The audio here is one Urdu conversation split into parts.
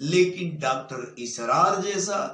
لیکن ڈاکٹر اسرار جیسا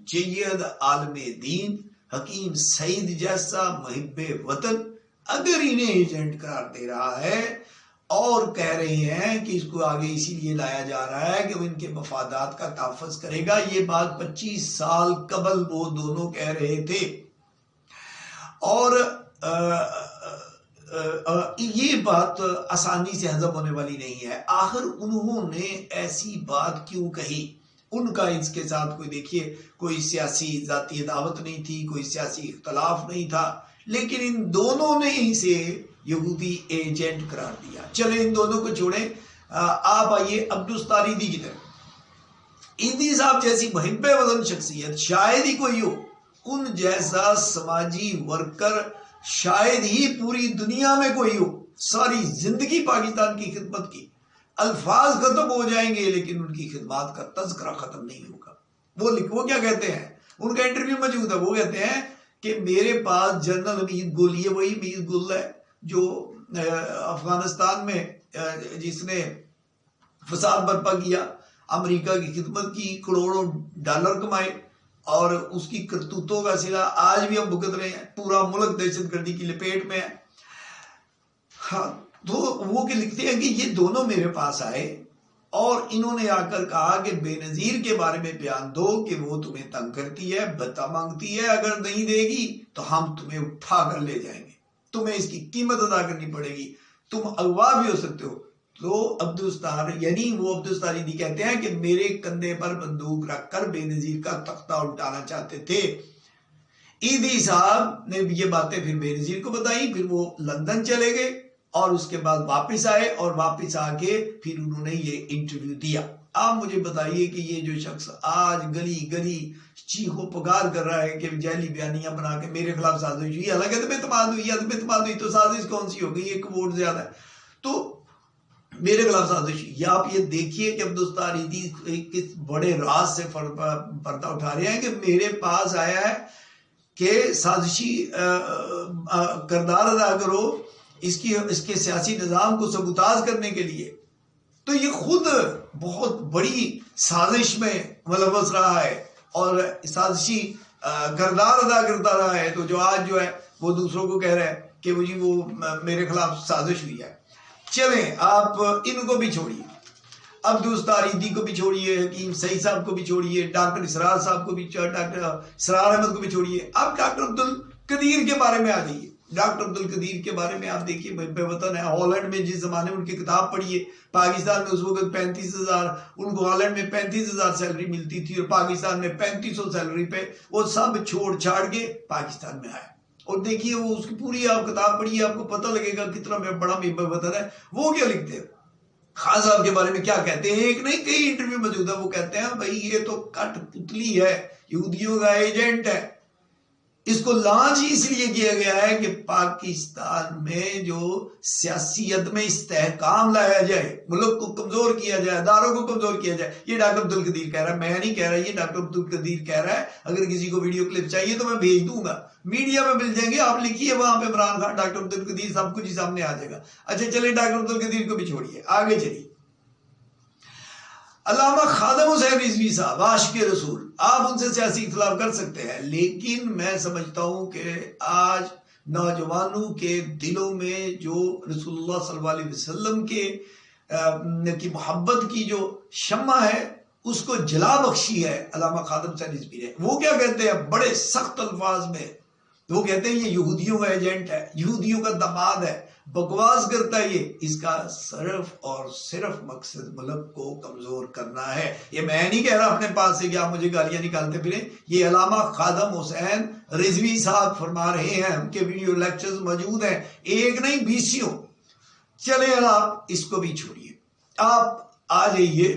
جید عالم دین، حکیم سعید جیسا محب وطن اگر انہیں ایجنٹ قرار دے رہا ہے اور کہہ رہے ہیں کہ اس کو آگے اسی لیے لایا جا رہا ہے کہ وہ ان کے مفادات کا تحفظ کرے گا، یہ بات 25 سال قبل وہ دونوں کہہ رہے تھے، اور یہ بات آسانی سے ہضم ہونے والی نہیں ہے۔ آخر انہوں نے ایسی بات کیوں کہی؟ ان کا اس کے ساتھ کوئی دیکھیے کوئی سیاسی ذاتی عداوت نہیں تھی، کوئی سیاسی اختلاف نہیں تھا، لیکن ان دونوں نے اسے یہودی ایجنٹ قرار دیا۔ چلے ان دونوں کو چھوڑیں، آپ آئیے عبدالستار کی طرف۔ ایدی صاحب جیسی محب وطن شخصیت شاید ہی کوئی ہو، ان جیسا سماجی ورکر شاید ہی پوری دنیا میں کوئی ہو، ساری زندگی پاکستان کی خدمت کی، الفاظ ختم ہو جائیں گے لیکن ان کی خدمات کا تذکرہ ختم نہیں ہوگا۔ وہ کیا کہتے ہیں، ان کا انٹرویو موجود ہے، وہ کہتے ہیں کہ میرے پاس جنرل امید گل، یہ وہی امید گل ہے جو افغانستان میں جس نے فساد برپا کیا، امریکہ کی خدمت کی، کروڑوں ڈالر کمائے، اور اس کی کرتوتوں کا صلہ آج بھی ہم بھگت رہے ہیں، پورا ملک دہشت گردی کی لپیٹ میں ہے۔ ہاں، تو وہ کہ لکھتے ہیں کہ یہ دونوں میرے پاس آئے اور انہوں نے آ کر کہا کہ بے نظیر کے بارے میں بیان دو کہ وہ تمہیں تنگ کرتی ہے، بتا مانگتی ہے، اگر نہیں دے گی تو ہم تمہیں اٹھا کر لے جائیں گے، تمہیں اس کی قیمت ادا کرنی پڑے گی، تم اغوا بھی ہو سکتے ہو۔ تو عبدالستار یعنی وہ عبدالستار کہتے ہیں کہ میرے کندھے پر بندوق رکھ کر بے نظیر کا تختہ الٹانا چاہتے تھے۔ ایدی صاحب نے یہ باتیں پھر بے نظیر کو بتائی، پھر وہ لندن چلے گئے اور اس کے بعد واپس آئے، اور واپس آ کے پھر انہوں نے یہ انٹرویو دیا۔ آپ مجھے بتائیے کہ یہ جو شخص آج گلی گلی چیخو پکار کر رہا ہے کہ جعلی بیانیاں بنا کے میرے خلاف سازش ہوئی، حالانکہ عدم اعتماد ہوئی تو سازش کون سی ہو گئی، ایک ووٹ زیادہ ہے تو میرے خلاف سازش ہوئی۔ یا آپ یہ دیکھیے کہ عبدالستار کس بڑے راز سے پردہ اٹھا رہے ہیں کہ میرے پاس آیا ہے کہ سازشی کردار ادا کرو اس کے سیاسی نظام کو سبوتاژ کرنے کے لیے، تو یہ خود بہت بڑی سازش میں ملوث رہا ہے اور سازشی کردار ادا کرتا رہا ہے، تو جو آج جو ہے وہ دوسروں کو کہہ رہا ہے کہ وہ میرے خلاف سازش ہوئی ہے۔ چلیں آپ ان کو بھی چھوڑیے، عبدالستار کو بھی چھوڑیے، حکیم سعید صاحب کو بھی چھوڑیے، ڈاکٹر اسرار صاحب کو بھی، ڈاکٹر اسرار احمد کو بھی چھوڑیے، اب ڈاکٹر عبدالقدیر کے بارے میں آ جائیے۔ ڈاکٹر عبدالقدیر کے بارے میں آپ دیکھیے، محب وطن ہے، ہالینڈ میں جس زمانے میں ان کی کتاب پڑھیے، پاکستان میں اس وقت 35,000، ان کو ہالینڈ میں 35,000 سیلری ملتی تھی اور پاکستان میں 3500 سیلری پہ وہ سب چھوڑ چھاڑ کے پاکستان میں آئے، اور دیکھیے وہ اس کی پوری آپ کتاب پڑھیے، آپ کو پتہ لگے گا کتنا بڑا محب وطن ہے۔ وہ کیا لکھتے ہیں خان صاحب کے بارے میں، کیا کہتے ہیں، ایک نہیں کئی انٹرویو موجود ہے، وہ کہتے ہیں بھائی یہ تو کٹ پتلی ہے، یہودیوں کا ایجنٹ ہے، اس کو لانچ اس لیے کیا گیا ہے کہ پاکستان میں جو سیاسی عدم استحکام لایا جائے، ملک کو کمزور کیا جائے، اداروں کو کمزور کیا جائے۔ یہ ڈاکٹر عبدالقدیر کہہ رہا ہے، میں نہیں کہہ رہا، یہ ڈاکٹر عبدالقدیر کہہ رہا ہے۔ اگر کسی کو ویڈیو کلپ چاہیے تو میں بھیج دوں گا، میڈیا میں مل جائیں گے، آپ لکھیے وہاں پہ عمران خان ڈاکٹر عبدالقدیر، سب کچھ ہی سامنے آ جائے گا۔ اچھا چلے ڈاکٹر عبدالقدیر کو بھی چھوڑیے، آگے چلیے۔ علامہ خادم حسین رضوی صاحب عاشق رسول، آپ ان سے سیاسی اختلاف کر سکتے ہیں، لیکن میں سمجھتا ہوں کہ آج نوجوانوں کے دلوں میں جو رسول اللہ صلی اللہ علیہ وسلم کی محبت کی جو شمع ہے اس کو جلا بخشی ہے علامہ خادم حسین رضوی نے۔ وہ کیا کہتے ہیں بڑے سخت الفاظ میں، وہ کہتے ہیں یہ یہودیوں کا ایجنٹ ہے، یہودیوں کا داماد ہے، بکواس کرتا ہے، یہ اس کا صرف اور صرف مقصد ملک کو کمزور کرنا ہے۔ یہ میں نہیں کہہ رہا اپنے پاس سے کہ آپ مجھے گالیاں نکالتے پھریں، یہ علامہ خادم حسین رضوی صاحب فرما رہے ہیں، ان کے ویڈیو لیکچرز موجود ہیں، ایک نہیں 20۔ چلیں آپ اس کو بھی چھوڑیے، آپ آ جائیے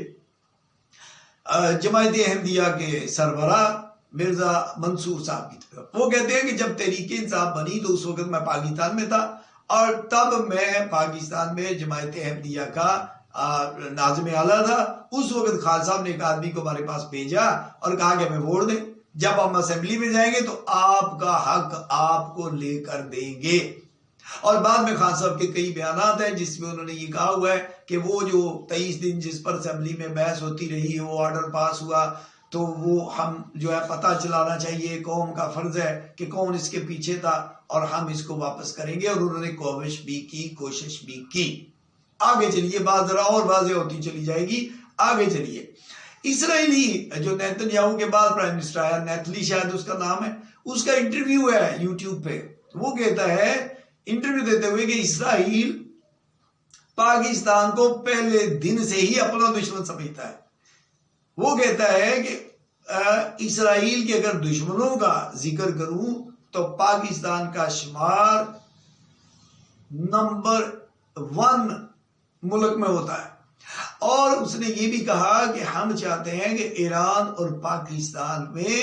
جماعت احمدیہ کے سربراہ مرزا منصور صاحب کی طرف۔ وہ کہتے ہیں کہ جب تحریک انصاف بنی تو اس وقت میں پاکستان میں تھا، اور تب میں پاکستان میں جماعت احمدیہ کا ناظم اعلیٰ تھا۔ اس وقت خان صاحب نے ایک آدمی کو ہمارے پاس بھیجا اور کہا کہ ہمیں ووٹ دیں، جب ہم اسمبلی میں جائیں گے تو آپ کا حق آپ کو لے کر دیں گے۔ اور بعد میں خان صاحب کے کئی بیانات ہیں جس میں انہوں نے یہ کہا ہوا ہے کہ وہ جو 23 دن جس پر اسمبلی میں بحث ہوتی رہی وہ آرڈر پاس ہوا تو وہ ہم جو ہے پتہ چلانا چاہیے، قوم کا فرض ہے کہ کون اس کے پیچھے تھا اور ہم اس کو واپس کریں گے، اور انہوں نے کوشش بھی کی۔ آگے چلیے، بات ذرا اور واضح ہوتی چلی جائے گی۔ آگے چلیے، اسرائیلی جو نیتن یاہو کے بعد پرائم منسٹر آیا، نیتلی شاید اس کا نام ہے، اس کا انٹرویو ہے یوٹیوب پہ، وہ کہتا ہے انٹرویو دیتے ہوئے کہ اسرائیل پاکستان کو پہلے دن سے ہی اپنا دشمن سمجھتا ہے۔ وہ کہتا ہے کہ اسرائیل کے اگر دشمنوں کا ذکر کروں تو پاکستان کا شمار نمبر 1 ملک میں ہوتا ہے، اور اس نے یہ بھی کہا کہ ہم چاہتے ہیں کہ ایران اور پاکستان میں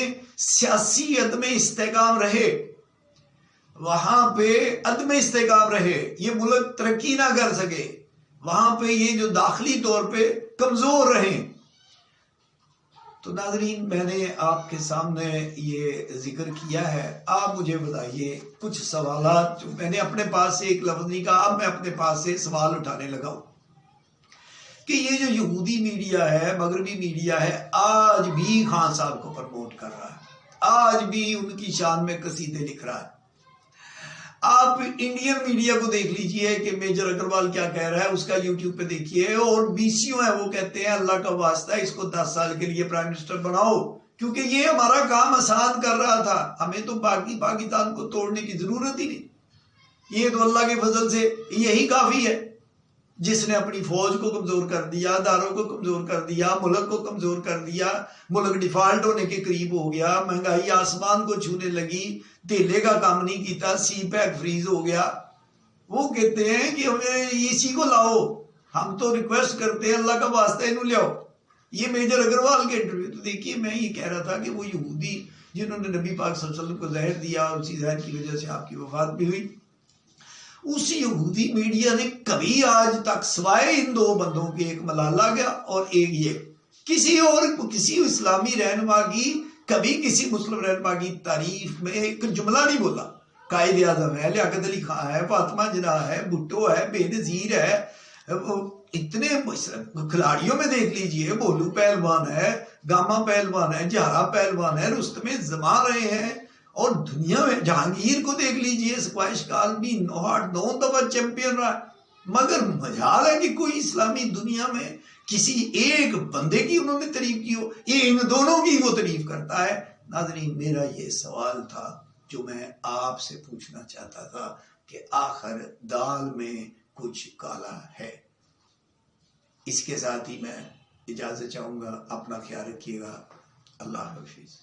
سیاسی عدم استحکام رہے، وہاں پہ عدم استحکام رہے، یہ ملک ترقی نہ کر سکے، وہاں پہ یہ جو داخلی طور پہ کمزور رہیں۔ تو ناظرین، میں نے آپ کے سامنے یہ ذکر کیا ہے، آپ مجھے بتائیے کچھ سوالات جو میں نے اپنے پاس سے ایک لفظ نہیں کہا، اب میں اپنے پاس سے سوال اٹھانے لگا ہوں کہ یہ جو یہودی میڈیا ہے، مغربی میڈیا ہے، آج بھی خان صاحب کو پروموٹ کر رہا ہے، آج بھی ان کی شان میں قصیدے لکھ رہا ہے۔ آپ انڈین میڈیا کو دیکھ لیجئے کہ میجر اگروال کیا کہہ رہا ہے، اس کا یوٹیوب پہ دیکھیے، اور BCO ہیں وہ کہتے ہیں اللہ کا واسطہ ہے اس کو 10 سال کے لیے پرائم منسٹر بناؤ، کیونکہ یہ ہمارا کام آسان کر رہا تھا، ہمیں تو باقی پاکستان کو توڑنے کی ضرورت ہی نہیں، یہ تو اللہ کے فضل سے یہی کافی ہے، جس نے اپنی فوج کو کمزور کر دیا، اداروں کو کمزور کر دیا، ملک کو کمزور کر دیا، ملک ڈیفالٹ ہونے کے قریب ہو گیا، مہنگائی آسمان کو چھونے لگی، تیلے کا کام نہیں کیتا، سی پیک فریز ہو گیا۔ وہ کہتے ہیں کہ ہمیں اسی کو لاؤ، ہم تو ریکویسٹ کرتے ہیں اللہ کا واسطہ انہوں لیاؤ۔ یہ میجر اگروال کے انٹرویو تو دیکھیے، میں یہ کہہ رہا تھا کہ وہ یہودی جنہوں نے نبی پاک صلی اللہ علیہ وسلم کو زہر دیا، اسی زہر کی وجہ سے آپ کی وفات بھی ہوئی، اسی یہودی میڈیا نے کبھی آج تک سوائے ان 2 بندوں کے، ایک ملالہ کا اور ایک یہ، کسی اسلامی رہنما کی، کبھی کسی مسلم رہنما کی تعریف میں ایک جملہ نہیں بولا۔ قائد اعظم ہے، لیاقت علی خان ہے، فاطمہ جناح ہے، بھٹو ہے، بے نظیر ہے، اتنے کھلاڑیوں میں دیکھ لیجئے، بولو پہلوان ہے، گاما پہلوان ہے، جہرا پہلوان ہے، رستم زمان رہے ہیں، اور دنیا میں جہانگیر کو دیکھ لیجئے، اسکواش کا عالمی 9 دفعہ چیمپئن رہا، مگر مجال ہے کہ کوئی اسلامی دنیا میں کسی ایک بندے کی انہوں نے تعریف کی ہو، یہ ان دونوں کی وہ تعریف کرتا ہے۔ ناظرین، میرا یہ سوال تھا جو میں آپ سے پوچھنا چاہتا تھا کہ آخر دال میں کچھ کالا ہے۔ اس کے ساتھ ہی میں اجازت چاہوں گا، اپنا خیال رکھیے گا، اللہ حافظ۔